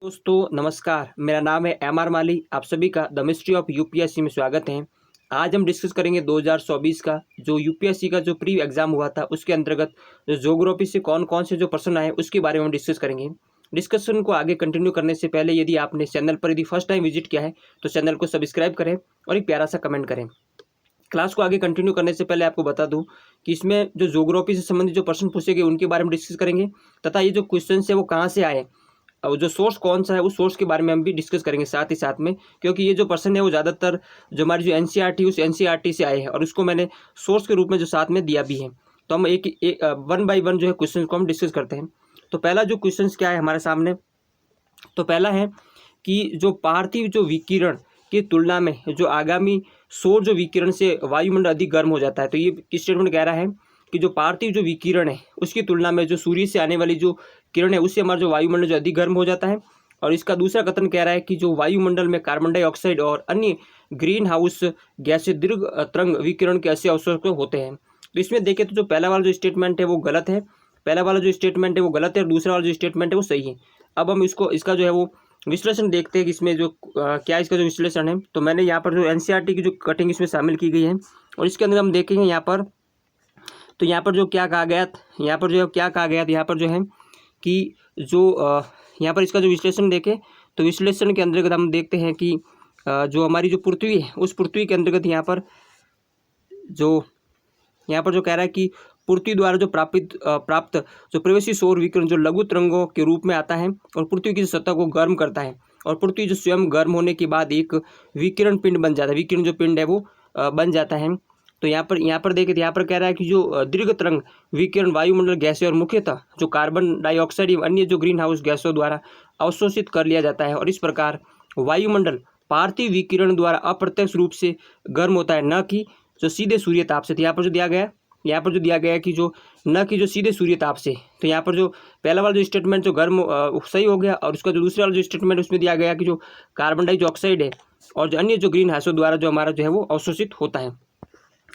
दोस्तों नमस्कार, मेरा नाम है एम.आर. माली। आप सभी का द मिस्ट्री ऑफ यूपीएससी में स्वागत है। आज हम डिस्कस करेंगे 2024 का जो यूपीएससी का जो प्री एग्ज़ाम हुआ था उसके अंतर्गत जो ज्योग्राफी से कौन कौन से जो प्रश्न आए उसके बारे में हम डिस्कस करेंगे। डिस्कशन को आगे कंटिन्यू करने से पहले यदि आपने चैनल पर यदि फर्स्ट टाइम विजिट किया है तो चैनल को सब्सक्राइब करें और एक प्यारा सा कमेंट करें। क्लास को आगे कंटिन्यू करने से पहले आपको बता दूं कि इसमें जो ज्योग्राफी से संबंधित जो प्रश्न पूछे गए उनके बारे में डिस्कस करेंगे तथा ये जो क्वेश्चन है वो कहाँ से आए और जो सोर्स कौन सा है उस सोर्स के बारे में हम भी डिस्कस करेंगे साथ ही साथ में, क्योंकि ये जो प्रश्न है वो ज़्यादातर जो हमारी जो एनसीईआरटी उस एनसीईआरटी से आए हैं और उसको मैंने सोर्स के रूप में जो साथ में दिया भी है। तो हम एक वन बाय वन जो है क्वेश्चन को हम डिस्कस करते हैं। तो पहला जो क्वेश्चन क्या है हमारे सामने, तो पहला है कि जो पार्थिव जो विकिरण की तुलना में जो आगामी सौर जो विकिरण से वायुमंडल अधिक गर्म हो जाता है। तो ये स्टेटमेंट कह रहा है कि जो पार्थिव जो विकिरण है उसकी तुलना में जो सूर्य से आने वाली जो किरण है उससे हमारा जो वायुमंडल जो अधिक गर्म हो जाता है। और इसका दूसरा कथन कह रहा है कि जो वायुमंडल में कार्बन डाइऑक्साइड और अन्य ग्रीन हाउस गैस से दीर्घ तरंग विकिरण के ऐसे अवसर होते हैं। तो इसमें देखें तो जो पहला वाला जो स्टेटमेंट है वो गलत है, पहला वाला जो स्टेटमेंट है वो गलत है और दूसरा वाला जो स्टेटमेंट है वो सही है। अब हम इसका जो है वो विश्लेषण देखते हैं कि इसमें जो क्या इसका जो विश्लेषण है। तो मैंने यहाँ पर जो एनसीईआरटी की जो कटिंग इसमें शामिल की गई है और इसके अंदर हम देखेंगे यहाँ पर, तो यहाँ पर जो क्या कहा गया, यहाँ पर जो क्या कहा गया, यहाँ पर जो है कि जो यहाँ पर इसका जो विश्लेषण देखें तो विश्लेषण के अंतर्गत हम देखते हैं कि जो हमारी जो पृथ्वी है उस पृथ्वी के अंतर्गत यहाँ पर जो कह रहा है कि पृथ्वी द्वारा जो प्राप्त जो प्रवेशी सौर विकिरण जो लघु तरंगों के रूप में आता है और पृथ्वी की सतह को गर्म करता है और पृथ्वी जो स्वयं गर्म होने के बाद एक विकिरण पिंड बन जाता है, विकिरण जो पिंड है वो बन जाता है। तो यहाँ पर देखें तो यहाँ पर कह रहा है कि जो दीर्घ तरंग विकिरण वायुमंडल गैसें और मुख्यतः जो कार्बन डाइऑक्साइड एवं अन्य जो ग्रीन हाउस गैसों द्वारा अवशोषित कर लिया जाता है और इस प्रकार वायुमंडल पार्थिव विकिरण द्वारा अप्रत्यक्ष रूप से गर्म होता है, न कि जो सीधे सूर्य ताप से। तो यहाँ पर जो दिया गया है कि जो न कि जो सीधे सूर्य ताप से। तो यहाँ पर जो पहला वाला जो स्टेटमेंट जो गर्म सही हो गया और उसका जो दूसरा वाला जो स्टेटमेंट उसमें दिया गया कि जो कार्बन डाइऑक्साइड है और जो अन्य जो ग्रीन हाउसों द्वारा जो हमारा जो है वो अवशोषित होता है।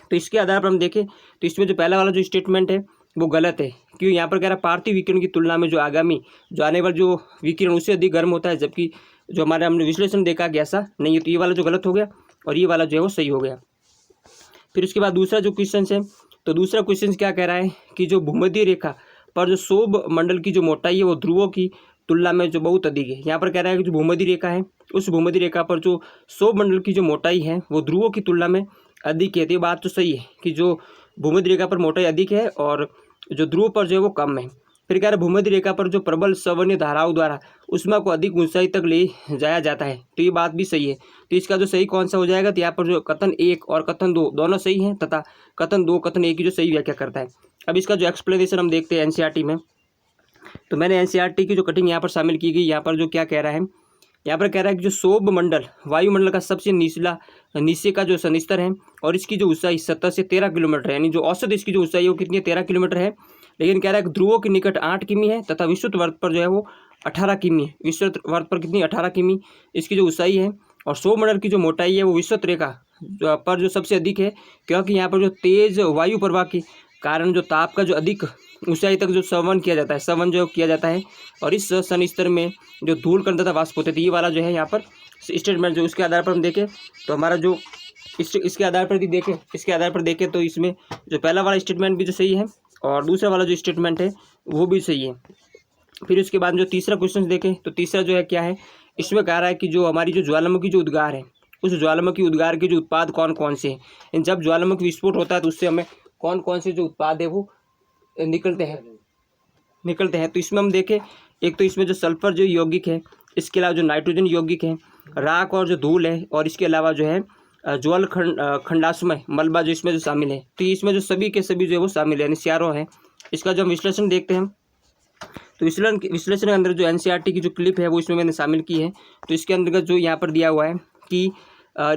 तो इसके आधार पर हम देखें तो इसमें जो पहला वाला जो स्टेटमेंट है वो गलत है, क्योंकि यहाँ पर कह रहा है पार्थिव विकिरण की तुलना में जो आगामी जो आने वाला जो विकिरण उससे अधिक गर्म होता है, जबकि जो हमारे हमने विश्लेषण देखा कि ऐसा नहीं है। तो ये वाला जो गलत हो गया और ये वाला जो है वो सही हो गया। फिर उसके बाद दूसरा जो क्वेश्चन है, तो दूसरा क्वेश्चन क्या कह रहा है कि जो भूमध्य रेखा पर जो सौर मंडल की जो मोटाई है वो ध्रुवों की तुलना में जो बहुत अधिक है। यहाँ पर कह रहा है कि जो भूमध्य रेखा है उस भूमध्य रेखा पर जो सौर मंडल की जो मोटाई है वो ध्रुवों की तुलना में अधिक है। तो ये बात तो सही है कि जो भूमध्य रेखा पर मोटाई अधिक है और जो ध्रुव पर जो है वो कम है। फिर कह रहा है भूमध्य रेखा पर जो प्रबल संवहनीय धाराओं द्वारा ऊष्मा को अधिक ऊंचाई तक ले जाया जाता है। तो ये बात भी सही है। तो इसका जो सही कौन सा हो जाएगा, तो यहाँ पर जो कथन 1 और कथन 2 दोनों सही हैं तथा कथन 2 कथन 1 की जो सही व्याख्या करता है। अब इसका जो एक्सप्लेनेशन हम देखते हैं एनसीईआरटी में। तो मैंने एनसीईआरटी की जो कटिंग यहाँ पर शामिल की गई, यहाँ पर जो क्या कह रहा है, यहाँ पर कह रहा है कि जो सौर मंडल वायुमंडल का सबसे नीचे का जो सनिस्तर है और इसकी जो ऊंचाई 17 से 13 किलोमीटर है, यानी जो औसत इसकी जो ऊंचाई है वो कितनी है, 13 किलोमीटर है। लेकिन कह रहा है कि ध्रुवों के निकट 8 किमी है तथा विस्तृत वर्ग पर जो है वो 18 किमी है। विस्तृत वर्ग पर कितनी 18 किमी इसकी जो ऊंचाई है और सौर मंडल की जो मोटाई है वो विस्तृत रेखा पर जो सबसे अधिक है, क्योंकि यहाँ पर जो तेज वायु प्रवाह के कारण जो ताप का जो अधिक ऊंचाई तक जो संवहन किया जाता है और इस सनिस्तर में जो धूल कण तथा वाष्प होते थे। ये वाला जो है यहाँ पर स्टेटमेंट जो उसके आधार पर हम देखें तो हमारा जो इसके आधार पर देखें तो इसमें जो पहला वाला स्टेटमेंट भी जो सही है और दूसरा वाला जो स्टेटमेंट है वो भी सही है। फिर उसके बाद जो तीसरा क्वेश्चन देखें तो तीसरा जो है क्या है, इसमें कह रहा है कि जो हमारी जो ज्वालामुखी जो उद्गार है उस ज्वालामुखी उद्गार के जो उत्पाद कौन कौन से हैं। जब ज्वालामुखी विस्फोट होता है तो उससे हमें कौन कौन से जो उत्पाद है वो निकलते हैं। तो इसमें हम देखें, एक तो इसमें जो सल्फर जो यौगिक है, इसके अलावा जो नाइट्रोजन यौगिक है, राख और जो धूल है और इसके अलावा जो है ज्वाल खंडाश्मय मलबा जो इसमें जो शामिल है। तो इसमें जो सभी के सभी जो है वो शामिल है, यानी चारों है। इसका जो हम विश्लेषण देखते हैं तो विश्लेषण के अंदर जो एनसीईआरटी की जो क्लिप है वो इसमें मैंने शामिल की है। तो इसके अंतर्गत जो यहाँ पर दिया हुआ है कि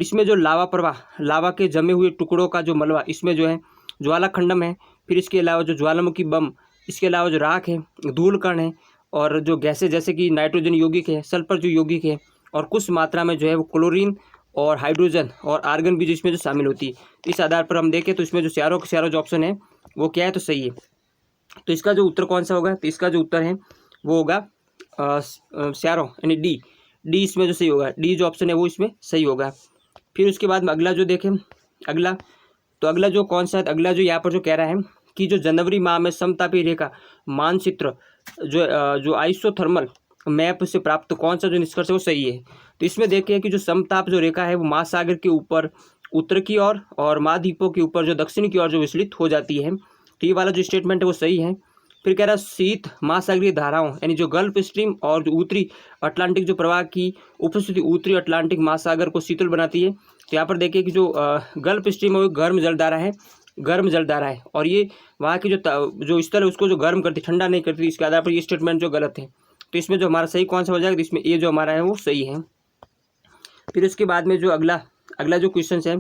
इसमें जो लावा के जमे हुए टुकड़ों का जो मलबा, इसमें जो है ज्वाला खंडम है, फिर इसके अलावा जो ज्वालामुखी बम, इसके अलावा जो राख है, धूल कण है और जो गैसें जैसे कि नाइट्रोजन यौगिक है, सल्फर जो यौगिक है और कुछ मात्रा में जो है वो क्लोरीन और हाइड्रोजन और आर्गन भी जिसमें जो शामिल होती है। इस आधार पर हम देखें तो इसमें जो चारों जो ऑप्शन है वो क्या है, तो सही है। तो इसका जो उत्तर कौन सा होगा, तो इसका जो उत्तर है वो होगा स्यारो यानी डी, डी इसमें जो सही होगा, डी जो ऑप्शन है वो इसमें सही होगा। फिर उसके बाद में अगला जो देखें, अगला तो अगला जो कौन सा है, अगला जो यहाँ पर जो कह रहा है कि जो जनवरी माह में समतापी रेखा मानचित्र जो आइसोथर्मल मैप से प्राप्त कौन सा जो निष्कर्ष है वो सही है। तो इसमें देखिए कि जो समताप जो रेखा है वो महासागर के ऊपर उत्तर की ओर और महाद्वीपों के ऊपर जो दक्षिण की ओर जो विचलित हो जाती है। तो ये वाला जो स्टेटमेंट है वो सही है। फिर कह रहा है शीत महासागरीय धाराओं यानी जो गल्फ स्ट्रीम और जो उत्तरी अटलांटिक जो प्रवाह की उपस्थिति उत्तरी अटलांटिक महासागर को शीतल बनाती है। तो यहाँ पर देखिए कि जो गल्फ स्ट्रीम है वो गर्म जलधारा है, गर्म जलधारा है, और ये वहाँ की जो स्थल है उसको जो गर्म करती, ठंडा नहीं करती। इसके आधार पर ये स्टेटमेंट जो गलत है। तो इसमें जो हमारा सही कौन सा हो जाएगा, तो इसमें ये जो हमारा है वो सही है। फिर उसके बाद में जो अगला जो क्वेश्चन है,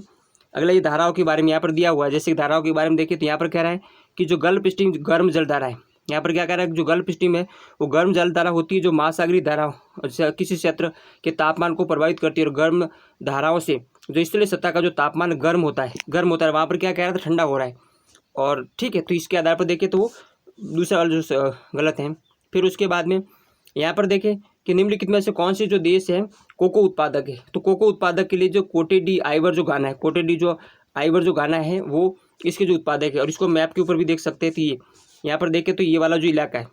अगला ये धाराओं के बारे में यहाँ पर दिया हुआ है। जैसे कि धाराओं के बारे में देखिए तो यहाँ पर कह रहा है कि जो गल्फ स्ट्रीम गर्म जलधारा है, यहाँ पर क्या कह रहा है कि जो गल्फ स्ट्रीम है वो गर्म जलधारा होती है जो महासागरीय धाराओं किसी क्षेत्र के तापमान को प्रभावित करती है, और गर्म धाराओं से जो स्थलीय सतह का जो तापमान गर्म होता है वहाँ पर क्या कह रहा था, ठंडा हो रहा है। और ठीक है, तो इसके आधार पर देखें तो वो दूसरा वाला जो गलत है। फिर उसके बाद में यहाँ पर देखें कि निम्नलिखित में से कौन से जो देश है कोको उत्पादक है। तो कोको उत्पादक के लिए जो कोटे डी आइवर जो गाना है, कोटे डी जो आइवर जो गाना है वो इसके जो उत्पादक है। और इसको मैप के ऊपर भी देख सकते हैं। तो ये यहाँ पर देखें तो ये वाला जो इलाका है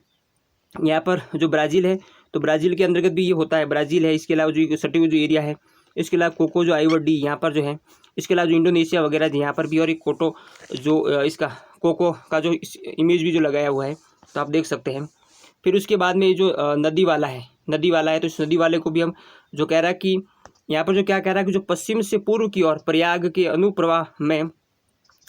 यहाँ पर जो ब्राज़ील है, तो ब्राज़ील के अंतर्गत भी ये होता है, ब्राज़ील है। इसके अलावा जो सटी हुई जो एरिया है, इसके अलावा कोको जो आइवर डी यहाँ पर जो है, इसके अलावा जो इंडोनेशिया वगैरह यहाँ पर भी, और एक कोटो जो इसका कोको का जो इमेज भी जो लगाया हुआ है, तो आप देख सकते हैं। फिर उसके बाद में जो नदी वाला है तो इस नदी वाले को भी हम जो कह रहा है कि यहाँ पर जो क्या कह रहा है कि जो पश्चिम से पूर्व की ओर प्रयाग के अनुप्रवाह में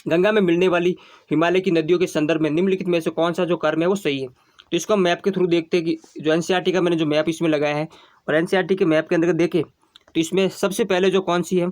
गंगा में मिलने वाली हिमालय की नदियों के संदर्भ में निम्नलिखित में से कौन सा जो कर्म है वो सही है। तो इसको हम मैप के थ्रू देखते हैं कि जो एनसीईआरटी का मैंने जो मैप इसमें लगाया है, और एनसीईआरटी के मैप के अंदर देखें तो इसमें सबसे पहले जो कौन सी है,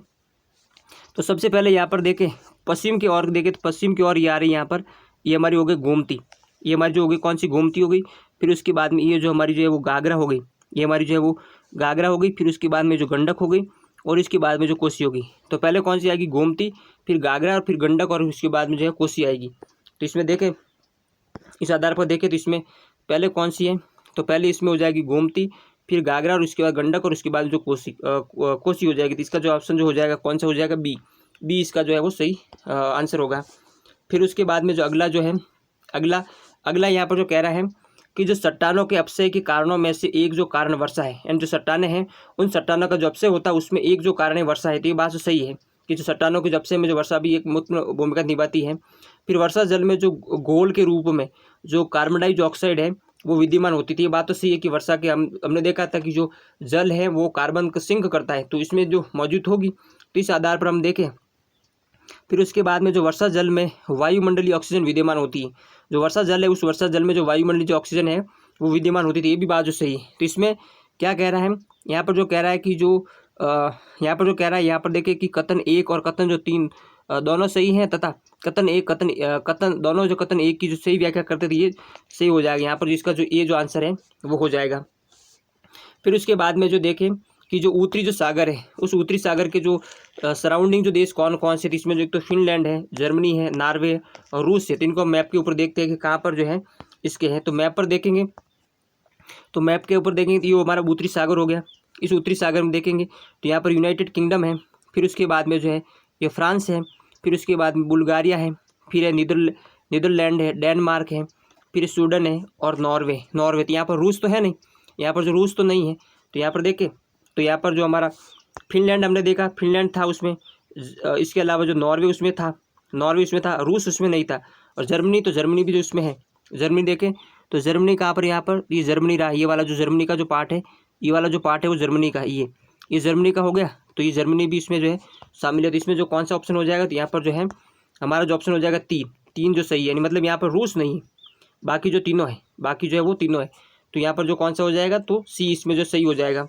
तो सबसे पहले यहाँ पर देखें पश्चिम की ओर देखें तो पश्चिम की ओर ये आ रही है, यहाँ पर ये हमारी हो गई गोमती, ये हमारी जो हो गई कौन सी, गोमती हो गई। फिर उसके बाद में ये जो हमारी जो है वो घाघरा हो गई, ये हमारी जो है वो घाघरा हो गई। फिर उसके बाद में जो गंडक हो गई, और इसके बाद में जो कोसी होगी। तो पहले कौन सी आएगी, गोमती, फिर घाघरा, और फिर गंडक, और उसके बाद में जो है कोसी आएगी। तो इसमें देखें, इस आधार पर देखें तो इसमें पहले कौन सी है, तो पहले इसमें हो जाएगी गोमती, फिर घाघरा, और उसके बाद गंडक, और उसके बाद जो कोसी हो जाएगी। तो इसका जो ऑप्शन जो हो जाएगा कौन सा हो जाएगा, बी इसका जो है वो सही आंसर होगा। फिर उसके बाद में जो अगला जो है, अगला यहाँ पर जो कह रहा है कि जो चट्टानों के अपक्षय के कारणों में से एक जो कारण वर्षा है, यानी जो चट्टानें हैं उन चट्टानों का जो अपक्षय होता है उसमें एक जो कारण है वर्षा है। तो ये बात तो सही है कि जो चट्टानों के अपक्षय में जो वर्षा भी एक मुख्य भूमिका निभाती है। फिर वर्षा जल में जो घोल के रूप में जो कार्बन डाइऑक्साइड है वो विद्यमान होती थी। ये बात तो सही है कि वर्षा के हमने देखा था कि जो जल है वो कार्बन को सिंक करता है, तो इसमें जो मौजूद होगी। तो इस आधार पर हम देखें। फिर उसके बाद में जो वर्षा जल में वायुमंडलीय ऑक्सीजन विद्यमान होती है, जो वर्षा जल है उस वर्षा जल में जो वायुमंडलीय जो ऑक्सीजन है वो विद्यमान होती थी। ये भी बात जो सही है। तो इसमें क्या कह रहा है, यहाँ पर जो कह रहा है कि जो यहाँ पर जो कह रहा है, यहाँ पर देखिए कि कथन 1 और कथन जो 3 दोनों सही हैं, तथा कथन दोनों जो कथन 1 की जो सही व्याख्या करते थे ये सही हो जाएगा। यहाँ पर जिसका जो ये जो आंसर है वो हो जाएगा। फिर उसके बाद में जो देखें कि जो उत्तरी जो सागर है उस उत्तरी सागर के जो सराउंडिंग जो देश कौन कौन से, इसमें जो एक तो फिनलैंड है, जर्मनी है, नॉर्वे और रूस है। तो इनको मैप के ऊपर देखते हैं कि कहाँ पर जो है इसके हैं। तो मैप पर देखेंगे, तो मैप के ऊपर देखेंगे तो ये हमारा उत्तरी सागर हो गया। इस उत्तरी सागर में देखेंगे तो यहाँ पर यूनाइटेड किंगडम है, फिर उसके बाद में जो है ये फ्रांस है, फिर उसके बाद में बुल्गारिया है, फिर है नीदरलैंड है, डेनमार्क है, फिर स्वीडन है और नॉर्वे। तो यहाँ पर रूस तो है नहीं, यहाँ पर जो रूस तो नहीं है। तो यहाँ पर देखें तो यहाँ पर जो हमारा फिनलैंड हमने देखा, फिनलैंड था उसमें, इसके अलावा जो नॉर्वे उसमें था, रूस उसमें नहीं था, और जर्मनी, तो जर्मनी भी जो उसमें है। जर्मनी देखें तो जर्मनी कहाँ पर, यहाँ पर ये जर्मनी रहा, ये वाला जो जर्मनी का जो पार्ट है, ये वाला जो पार्ट है वो जर्मनी का, ये जर्मनी का हो गया। तो ये जर्मनी भी इसमें जो है शामिल है। तो इसमें जो कौन सा ऑप्शन हो जाएगा, तो यहाँ पर जो है हमारा जो ऑप्शन हो जाएगा 3 जो सही है, यानी मतलब यहाँ पर रूस नहीं है, बाकी जो तीनों है, बाकी जो है वो तीनों है। तो यहाँ पर जो कौन सा हो जाएगा, तो सी इसमें जो सही हो जाएगा।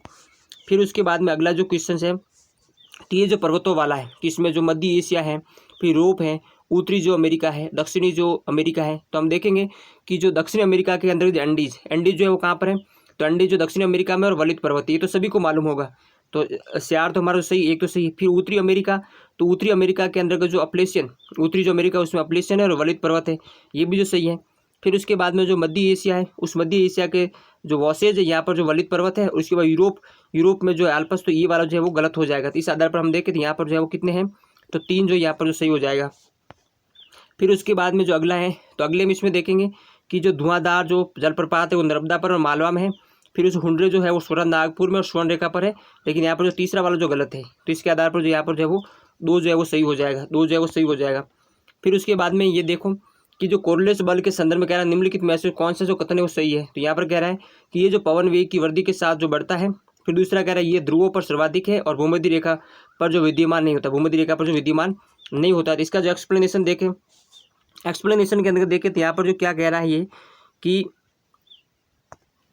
फिर उसके बाद में अगला जो क्वेश्चन है, तो ये जो पर्वतों वाला है कि इसमें जो मध्य एशिया है, फिर यूरोप है, उत्तरी जो अमेरिका है, दक्षिणी जो अमेरिका है। तो हम देखेंगे कि जो दक्षिण अमेरिका के अंदर एंडीज जो है वो कहाँ पर है, तो एंडीज जो दक्षिण अमेरिका में और वलित पर्वत, ये तो सभी को मालूम होगा। तो सियार तो हमारा सही, एक तो सही। फिर उत्तरी अमेरिका, तो उत्तरी अमेरिका के अंदर का जो अपलेशियन, उत्तरी जो अमेरिका उसमें अपलेशियन है और वलित पर्वत है, ये भी जो सही है। फिर उसके बाद में जो मध्य एशिया है, उस मध्य एशिया के जो वॉसेज है यहाँ पर जो वलित पर्वत है, उसके बाद यूरोप में जो है आल्प्स, तो ये वाला जो है वो गलत हो जाएगा। तो इस आधार पर हम देखें तो यहाँ पर जो है वो कितने हैं, तो 3 जो यहाँ पर जो सही हो जाएगा। फिर उसके बाद में जो अगला है, तो अगले में इसमें देखेंगे कि जो धुआंधार जो जलप्रपात है वो नर्मदा पर और मालवा में है। फिर उस हुंड्रे जो है वो स्वर्ण नागपुर में और स्वर्ण रेखा पर है, लेकिन यहाँ पर जो तीसरा वाला जो गलत है, तो इसके आधार पर जो यहाँ पर जो है वो 2 जो है वो सही हो जाएगा, 2 जो है वो सही हो जाएगा। फिर उसके बाद में ये देखो कि जो कोरलेस बल के संदर्भ में कह रहा है निम्नलिखित में से कौन सा जो कथन है वो सही है। तो यहाँ पर कह रहा है कि ये जो पवन वेग की वृद्धि के साथ जो बढ़ता है। फिर दूसरा कह रहा है ये ध्रुवों पर सर्वाधिक है और भूमध्य रेखा पर जो विद्यमान नहीं होता, भूमध्य रेखा पर जो विद्यमान नहीं होता। तो इसका जो एक्सप्लेनेशन देखें, एक्सप्लेनेशन के अंदर देखें तो यहाँ पर जो क्या कह रहा है ये कि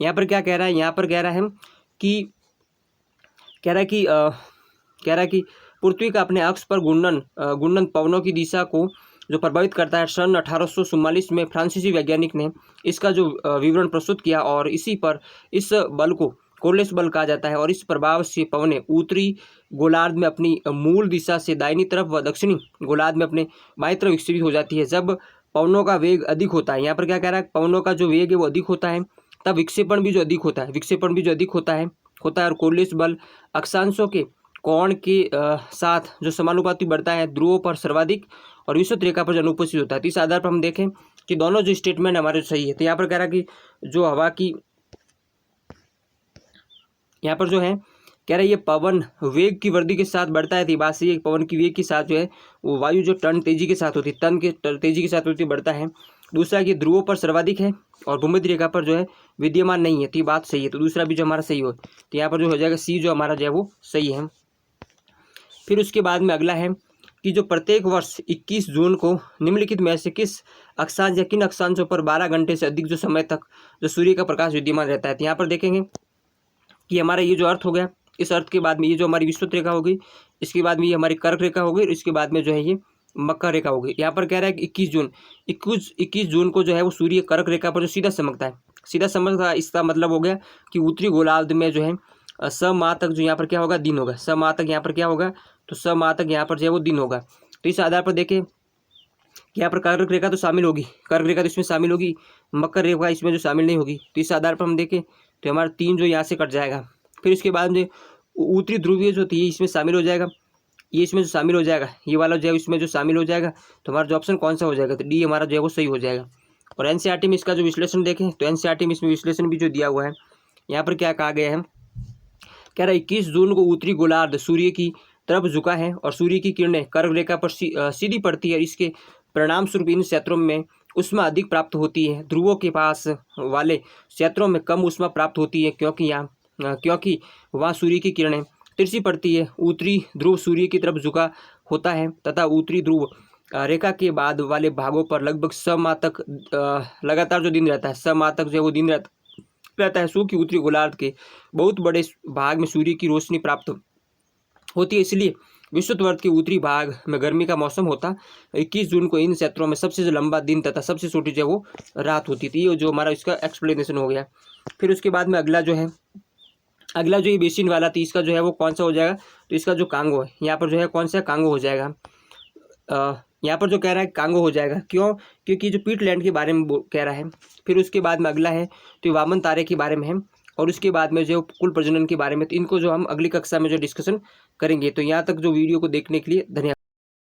यहाँ पर क्या कह रहा है, यहाँ पर कह रहा है कि पृथ्वी का अपने अक्ष पर घूर्णन पवनों की दिशा को जो प्रभावित करता है। सन 1844 में फ्रांसीसी वैज्ञानिक ने इसका जो विवरण प्रस्तुत किया और इसी पर इस बल को कोरलेस बल कहा जाता है। और इस प्रभाव से पवनें उत्तरी गोलार्ध में अपनी मूल दिशा से दाहिनी तरफ व दक्षिणी गोलार्ध में अपने बाईं तरफ विक्षेपित हो जाती है। जब पवनों का वेग अधिक होता है, यहाँ पर क्या कह रहा है, पवनों का जो वेग है वो अधिक होता है, तब विक्षेपण भी जो अधिक होता है, और कोरलेस बल अक्षांशों के कोण के साथ जो समानुपाती बढ़ता है, ध्रुवों पर सर्वाधिक और विषुवत रेखा पर जो अनुपस्थित होता है। तो इस आधार पर हम देखें कि दोनों जो स्टेटमेंट हमारे सही है। तो यहाँ पर कह रहा है कि जो हवा की यहाँ पर जो है कह रहा है ये पवन वेग की वृद्धि के साथ बढ़ता है। तो बात सही है, पवन की वेग के साथ जो है वो वायु जो टन तेजी के साथ होती है, तेजी के साथ होती बढ़ता है। दूसरा कि ध्रुवों पर सर्वाधिक है और भूमध्य रेखा पर जो है विद्यमान नहीं है। तो ये बात सही है, तो दूसरा भी जो हमारा सही हो, तो यहाँ पर जो हो जाएगा सी जो हमारा जो है वो सही है। फिर उसके बाद में अगला है कि जो प्रत्येक वर्ष 21 जून को निम्नलिखित में से किस अक्षांश या किन अक्षांशों पर 12 घंटे से अधिक जो समय तक जो सूर्य का प्रकाश विद्यमान रहता है। तो यहाँ पर देखेंगे कि हमारा ये जो अर्थ हो गया, इस अर्थ के बाद में ये जो हमारी विषुवत रेखा होगी, इसके बाद में ये हमारी कर्क रेखा होगी, इसके बाद में जो है ये मकर रेखा होगी। यहाँ पर कह रहा है कि 21 जून को जो है वो सूर्य कर्क रेखा पर जो सीधा चमकता है। इसका मतलब हो गया कि उत्तरी गोलार्ध में जो है समाह तक जो यहाँ पर क्या होगा, दिन होगा। समाह तक यहाँ पर क्या होगा, तो समाह तक यहाँ पर जो है वो दिन होगा। तो इस आधार पर देखें कि यहाँ पर कर्क रेखा तो शामिल होगी, कर्क रेखा तो इसमें शामिल होगी, मकर रेखा इसमें जो शामिल नहीं होगी। तो इस आधार पर हम देखें तो हमारा 3 जो यहाँ से कट जाएगा। फिर इसके बाद में उत्तरी ध्रुवीय जो होती है इसमें शामिल हो जाएगा, ये इसमें जो शामिल हो जाएगा, ये वाला जो है इसमें जो शामिल हो जाएगा। तो हमारा जो ऑप्शन कौन सा हो जाएगा, तो डी हमारा जो है वो सही हो जाएगा। और एनसीईआरटी में इसका जो विश्लेषण देखें तो एनसीईआरटी में इसमें विश्लेषण भी जो दिया हुआ है, यहाँ पर क्या कहा गया है, कह रहा है 21 जून को उत्तरी गोलार्ध सूर्य की तरफ झुका है और सूर्य की किरणें कर्क रेखा पर सीधी पड़ती है। इसके परिणाम स्वरूप इन क्षेत्रों में ऊष्मा अधिक प्राप्त होती है, ध्रुवों के पास वाले क्षेत्रों में कम ऊष्मा प्राप्त होती है क्योंकि वहाँ सूर्य की किरणें तिरछी पड़ती है। उत्तरी ध्रुव सूर्य की तरफ झुका होता है तथा उत्तरी ध्रुव रेखा के बाद वाले भागों पर लगभग 6 माह तक लगातार जो दिन रहता है, 6 माह तक जो वो दिन रहता है। सूर्य उत्तरी गोलार्ध के बहुत बड़े भाग में सूर्य की रोशनी प्राप्त होती है, इसलिए विषुवत के उत्तरी भाग में गर्मी का मौसम होता। 21 जून को इन क्षेत्रों में सबसे जो लंबा दिन तथा सबसे छोटी जो वो रात होती थी। ये जो हमारा इसका एक्सप्लेनेशन हो गया। फिर उसके बाद में अगला जो ये बेसिन वाला थी, इसका जो है वो कौन सा हो जाएगा, तो इसका जो कांगो है यहाँ पर जो है कौन सा कांगो हो जाएगा। यहाँ पर जो कह रहा है कांगो हो जाएगा, क्यों, क्योंकि जो पीटलैंड के बारे में कह रहा है। फिर उसके बाद में अगला है तो वामन तारे के बारे में है और उसके बाद में जो कुल प्रजनन के बारे में। तो इनको जो हम अगली कक्षा में जो डिस्कशन करेंगे। तो यहाँ तक जो वीडियो को देखने के लिए धन्यवाद।